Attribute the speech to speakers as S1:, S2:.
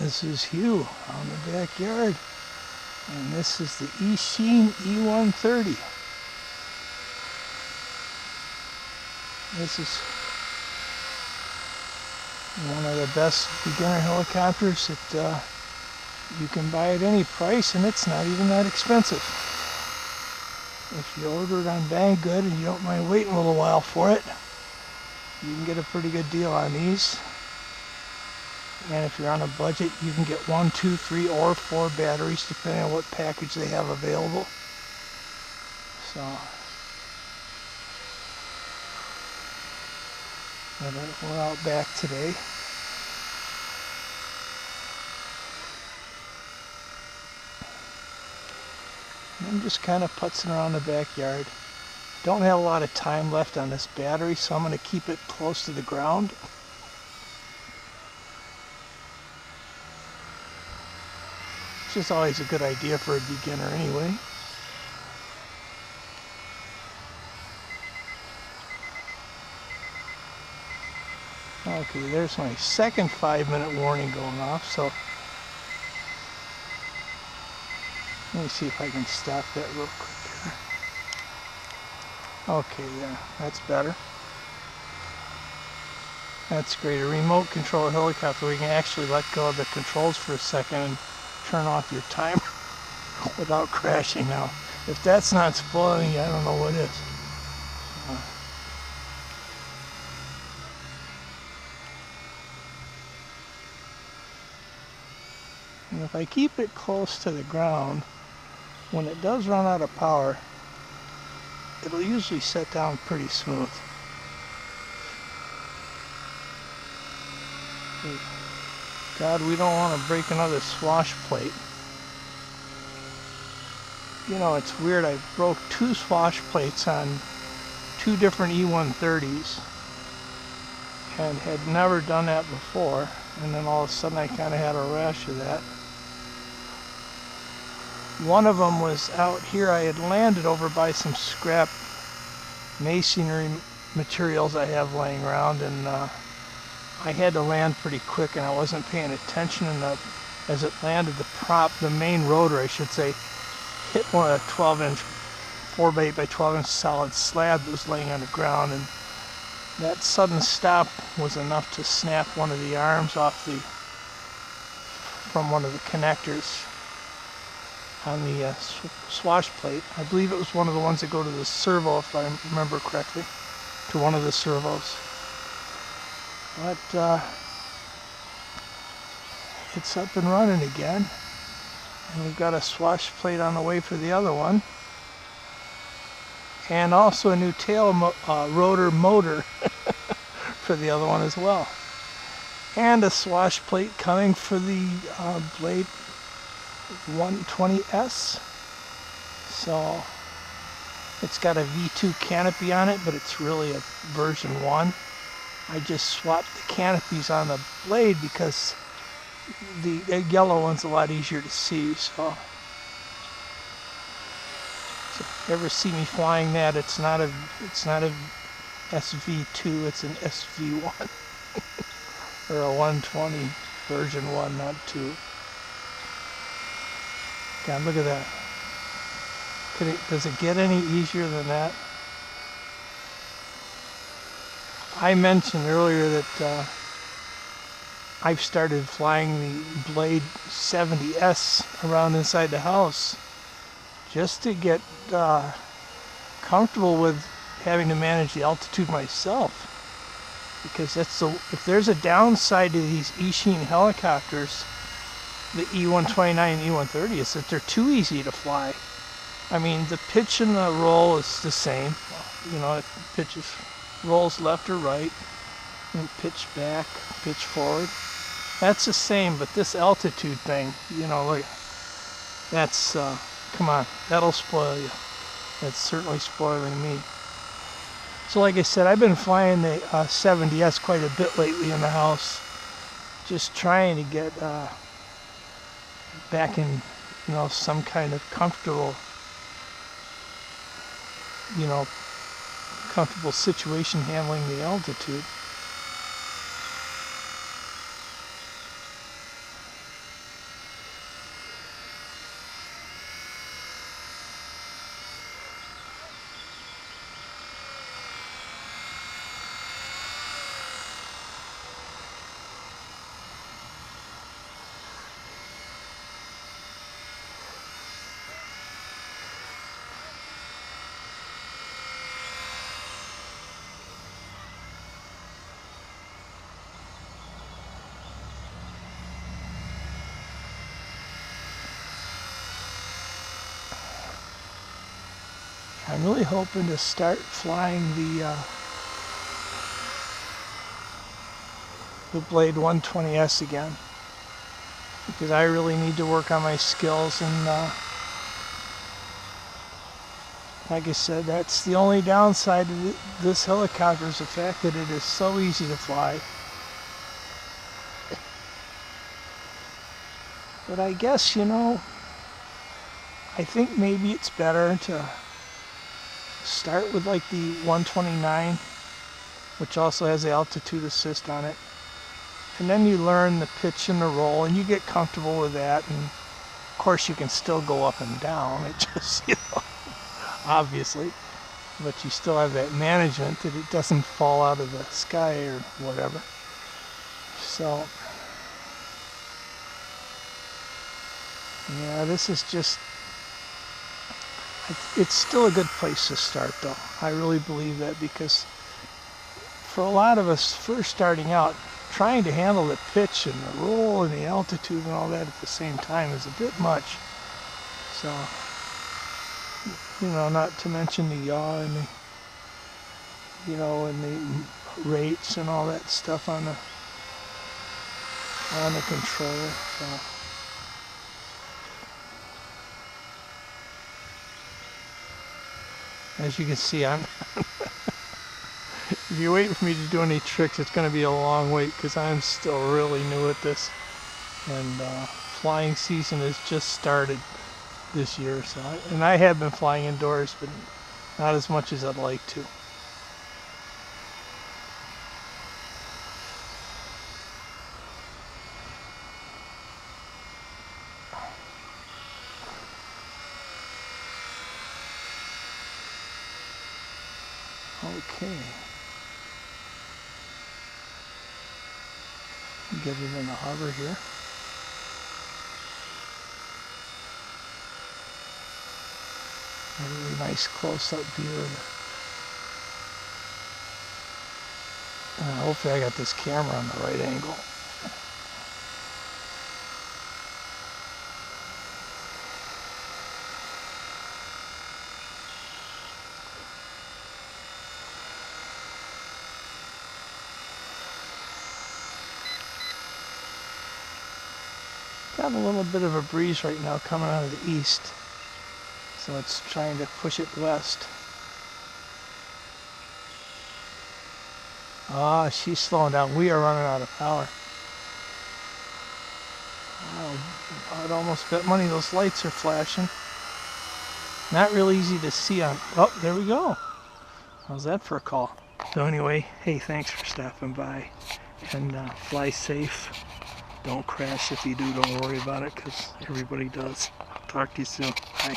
S1: This is Hugh out in the backyard, and this is the Eachine E130. This is one of the best beginner helicopters that you can buy at any price, and it's not even that expensive. If you order it on Banggood and you don't mind waiting a little while for it, you can get a pretty good deal on these. And if you're on a budget, you can get 1, 2, 3, or 4 batteries depending on what package they have available. So we're out back today. I'm just kind of putzing around the backyard. Don't have a lot of time left on this battery, so I'm going to keep it close to the ground. Which is always a good idea for a beginner anyway. Okay, there's my second 5-minute warning going off, so let me see if I can stop that real quick here. Okay, there, that's better. That's great. A remote control helicopter, we can actually let go of the controls for a second and turn off your timer without crashing. Now, if that's not spoiling you, I don't know what is. And if I keep it close to the ground, when it does run out of power, it'll usually set down pretty smooth. God, we don't want to break another swash plate. You know, it's weird. I broke 2 swash plates on 2 different E130s and had never done that before. And then all of a sudden I kind of had a rash of that. One of them was out here. I had landed over by some scrap masonry materials I have laying around, and I had to land pretty quick, and I wasn't paying attention, and as it landed, the main rotor, I should say, hit one of the 12-inch 4x8 by 12-inch solid slab that was laying on the ground, and that sudden stop was enough to snap one of the arms off from one of the connectors on the swash plate. I believe it was one of the ones that go to the servo, if I remember correctly, to one of the servos. But it's up and running again, and we've got a swash plate on the way for the other one, and also a new tail rotor motor for the other one as well, and a swash plate coming for the Blade 120S. So it's got a V2 canopy on it, but it's really a version 1. I just swapped the canopies on the Blade because the yellow one's a lot easier to see. So if you ever see me flying that, it's not a SV2, it's an SV1 or a 120 version 1, not 2. God, look at that. Does it get any easier than that? I mentioned earlier that I've started flying the Blade 70S around inside the house just to get comfortable with having to manage the altitude myself. Because if there's a downside to these Eachine helicopters, the E129 and E130, is that they're too easy to fly. I mean, the pitch and the roll is the same. You know, it pitches, rolls left or right, and pitch back, pitch forward. That's the same, but this altitude thing, you know, look, that's, come on, that'll spoil you. That's certainly spoiling me. So like I said, I've been flying the 70S quite a bit lately in the house, just trying to get back in, you know, some kind of comfortable situation handling the altitude. I'm really hoping to start flying the Blade 120S again, because I really need to work on my skills, and like I said, that's the only downside of this helicopter, is the fact that it is so easy to fly. But I guess, you know, I think maybe it's better to start with like the 129, which also has the altitude assist on it. And then you learn the pitch and the roll, and you get comfortable with that. And of course you can still go up and down. It just, you know, obviously. But you still have that management that it doesn't fall out of the sky or whatever. So, yeah, this is just, it's still a good place to start though. I really believe that, because for a lot of us first starting out, trying to handle the pitch and the roll and the altitude and all that at the same time is a bit much. So, you know, not to mention the yaw and the, you know, and the rates and all that stuff on the controller. So, as you can see, I'm if you're waiting for me to do any tricks, it's going to be a long wait, because I'm still really new at this, and flying season has just started this year. So, and I have been flying indoors, but not as much as I'd like to. Okay. Get it in the harbor here. A really nice close-up view of the, hopefully I got this camera on the right angle. Got a little bit of a breeze right now coming out of the east, so it's trying to push it west. Ah, she's slowing down. We are running out of power. Wow, I'd almost bet money those lights are flashing. Not real easy to see on. Oh, there we go. How's that for a call? So anyway, hey, thanks for stopping by, and fly safe. Don't crash. If you do, don't worry about it, because everybody does. Talk to you soon. Bye.